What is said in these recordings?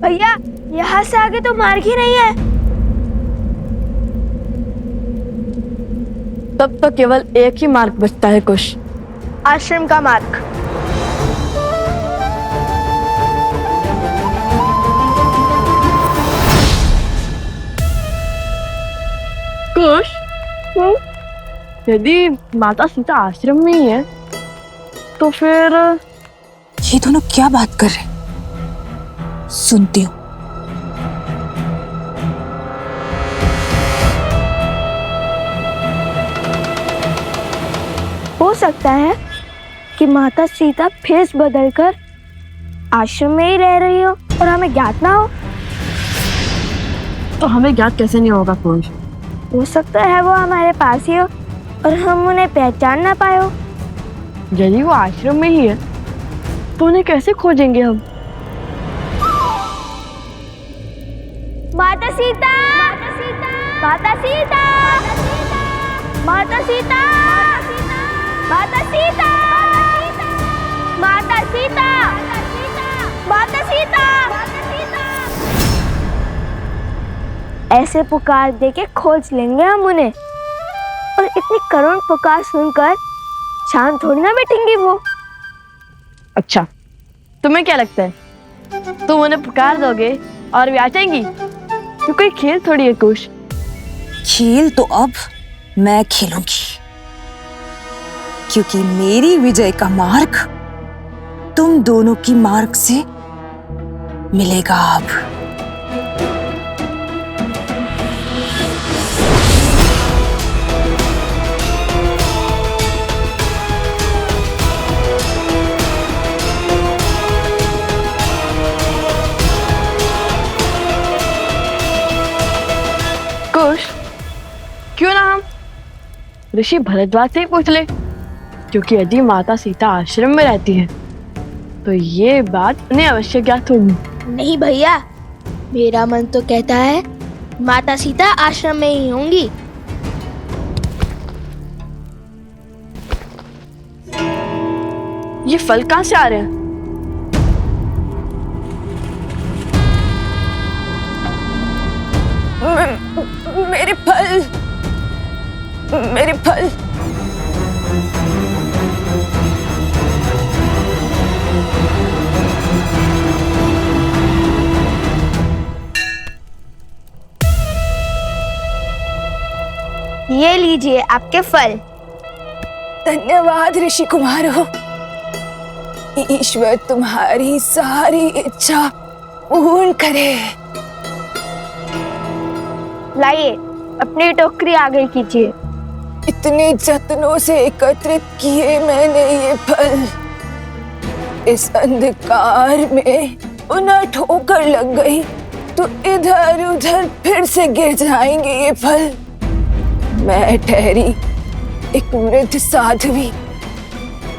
भैया, यहाँ से आगे तो मार्ग ही नहीं है। तब तो केवल एक ही मार्ग बचता है कुश। आश्रम का मार्ग। कुश, यदि माता सीता आश्रम में ही है तो फिर ये दोनों क्या बात कर रहे हैं? सुनती हूँ। हो सकता है कि माता सीता भेष बदलकर आश्रम में ही रह रही हो और हमें ज्ञात ना हो। तो हमें ज्ञात कैसे नहीं होगा कुश? हो सकता है वो हमारे पास ही हो और हम उन्हें पहचान ना पाए हो। यदि वो आश्रम में ही है तो उन्हें कैसे खोजेंगे हम? माता सीता, माता सीता, माता सीता, माता सीता, माता सीता, माता सीता। ऐसे पुकार देके खोज लेंगे हम उन्हें, और इतनी करुण पुकार सुनकर शांत थोड़ी ना बैठेंगी वो। अच्छा, तुम्हें क्या लगता है तुम उन्हें पुकार दोगे और वे आ जाएंगी? तो कोई खेल थोड़ी है कुश। खेल तो अब मैं खेलूंगी, क्योंकि मेरी विजय का मार्ग तुम दोनों की मार्ग से मिलेगा अब। कुश, क्यों ना हम ऋषि भरद्वाज से ही पूछ ले, क्योंकि यदि माता सीता आश्रम में रहती है तो ये बात उन्हें अवश्य ज्ञात होगी। नहीं भैया, मेरा मन तो कहता है माता सीता आश्रम में ही होंगी। ये फल कहाँ से आ रहे हैं? मेरे फल, मेरे फल। ये लीजिए आपके फल। धन्यवाद ऋषि कुमारो। ईश्वर तुम्हारी सारी इच्छा पूर्ण करे। लाइए, अपनी टोकरी आगे कीजिए। इतने जतनों से एकत्रित किए मैंने ये फल, इस अंधकार में उन्हें ठोकर लग गई तो इधर उधर फिर से गिर जाएंगे ये फल। मैं ठहरी एक वृद्ध साध्वी,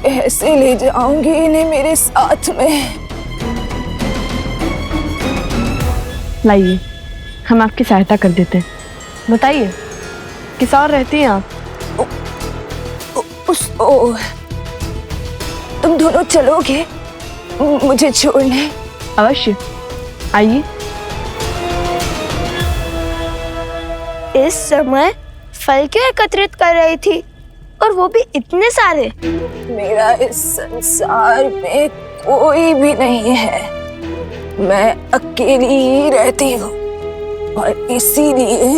कैसे ले जाऊंगी इन्हें मेरे साथ में? लाइए, हम आपकी सहायता कर देते हैं। बताइए, किस और रहती हैं आप? तुम दोनों चलोगे मुझे छोड़ने? अवश्य, आइए। इस समय फल क्यों एकत्रित कर रही थी, और वो भी इतने सारे? मेरा इस संसार में कोई भी नहीं है, मैं अकेली ही रहती हूँ और इसीलिए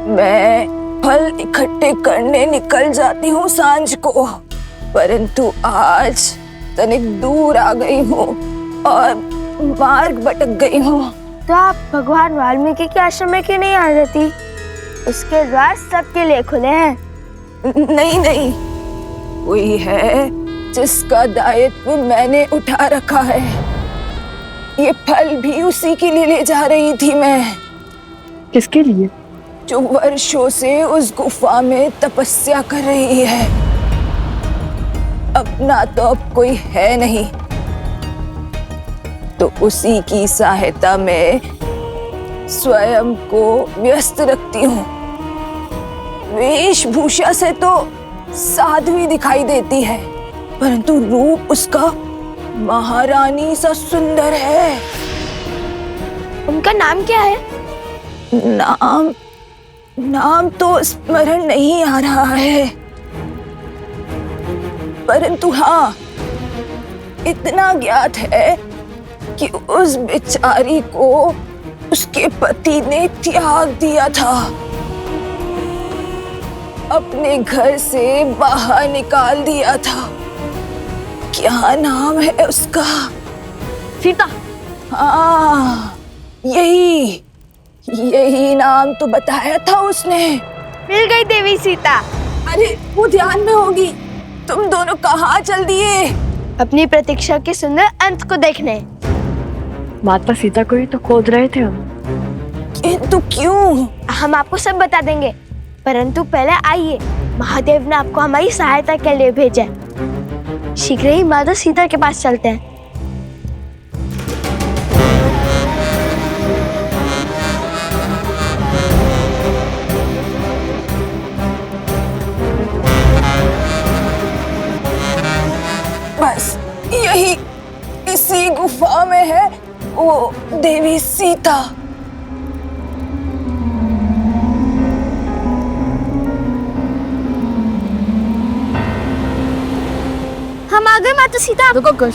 मैं फल इकट्ठे करने निकल जाती हूँ सांझ को। परंतु आज तनिक दूर आ गई हूँ और मार्ग भटक गई हूँ। तो आप भगवान वाल्मीकि के आश्रम में क्यों नहीं आ जाती? उसके द्वार सबके लिए खुले हैं। नहीं नहीं, कोई है जिसका दायित्व मैंने उठा रखा है। ये फल भी उसी के लिए ले जा रही थी मैं। किसके लिए? जो वर्षों से उस गुफा में तपस्या कर रही है। अपना तो अब कोई है नहीं, तो उसी की सहायता में स्वयं को व्यस्त रखती हूँ। वेशभूषा से तो साध्वी दिखाई देती है, परंतु रूप उसका महारानी सा सुंदर है। उनका नाम क्या है? नाम नाम तो स्मरण नहीं आ रहा है, परंतु हाँ, इतना ज्ञात है कि उस बेचारी को उसके पति ने त्याग दिया था, अपने घर से बाहर निकाल दिया था। क्या नाम है उसका? सीता। हाँ, यही नाम तो बताया था उसने। मिल गई देवी सीता। अरे वो ध्यान में होगी। तुम दोनों कहाँ चल दिए? अपनी प्रतीक्षा के सुंदर अंत को देखने। माता सीता को ही तो खोज रहे थे हम। किंतु क्यों? हम आपको सब बता देंगे, परंतु पहले आइए, महादेव ने आपको हमारी सहायता के लिए भेजा है। शीघ्र ही माता सीता के पास चलते हैं। बस यही इसी गुफा में है वो देवी सीता। हम आ गए माता सीता। रुको कुछ।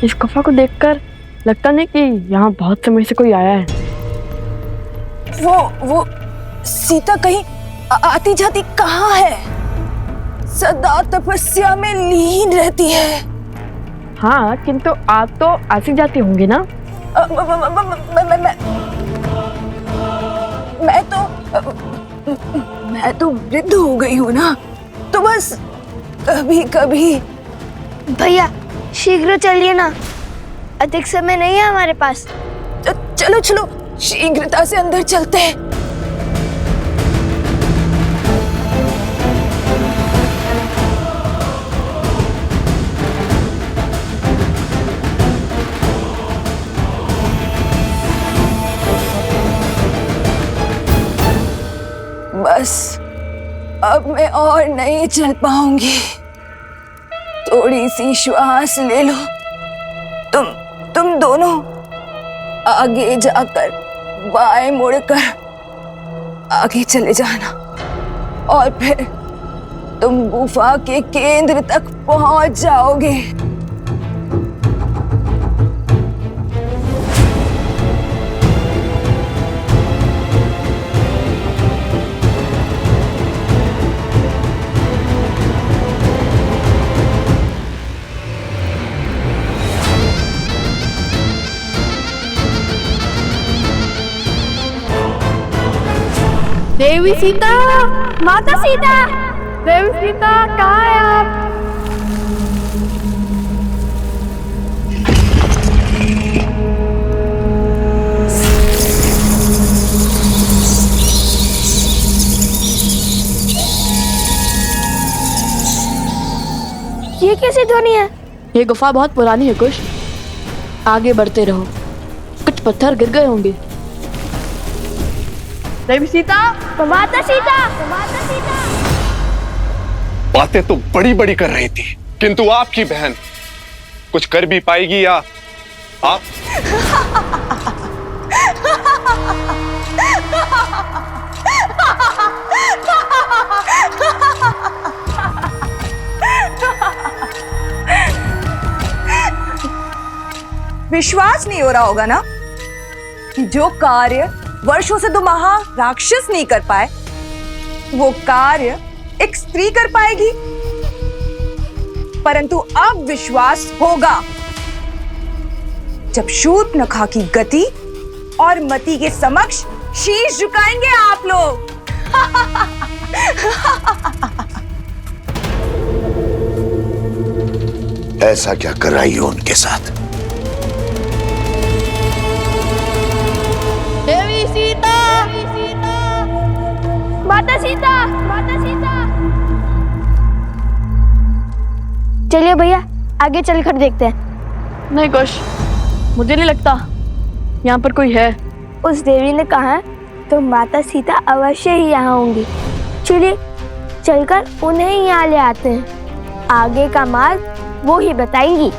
इस गुफा को देखकर लगता नहीं कि यहाँ बहुत समय से कोई आया है। वो सीता कहीं आती जाती कहाँ है? सदा तपस्या में लीन रहती है। हाँ, किंतु आप तो आती जाती होंगी ना? मैं तो वृद्ध हो गई हूँ ना, तो बस कभी कभी। भैया शीघ्र चलिए ना, अधिक समय नहीं है हमारे पास। चलो चलो, शीघ्रता से अंदर चलते हैं। बस अब मैं और नहीं चल पाऊंगी। थोड़ी सी श्वास ले लो। तुम दोनों आगे जाकर बाएं मुड़कर आगे चले जाना, और फिर तुम गुफा के केंद्र तक पहुंच जाओगे। देवी सीता, माता सीता, देवी सीता कहाँ है आप? ये कैसी ध्वनि है? ये गुफा बहुत पुरानी है कुछ। आगे बढ़ते रहो, कुछ पत्थर गिर गए होंगे। देवी सीता, माता सीता, माता सीता। बातें तो बड़ी बड़ी कर रही थी, किंतु आपकी बहन कुछ कर भी पाएगी या आप? विश्वास नहीं हो रहा होगा ना कि जो कार्य वर्षों से 2 महाराक्षस नहीं कर पाए, वो कार्य एक स्त्री कर पाएगी। परंतु अब विश्वास होगा जब शूर्पणखा की गति और मति के समक्ष शीश झुकाएंगे आप लोग। ऐसा क्या कर रही हो उनके साथ? देवी सीता, माता सीता, माता सीता। चलिए भैया, आगे चलकर देखते हैं। नहीं कुछ, मुझे नहीं लगता यहाँ पर कोई है। उस देवी ने कहा तो माता सीता अवश्य ही यहाँ होंगी। चलिए चलकर उन्हें ही यहाँ ले आते हैं। आगे का मार्ग वो ही बताएंगी।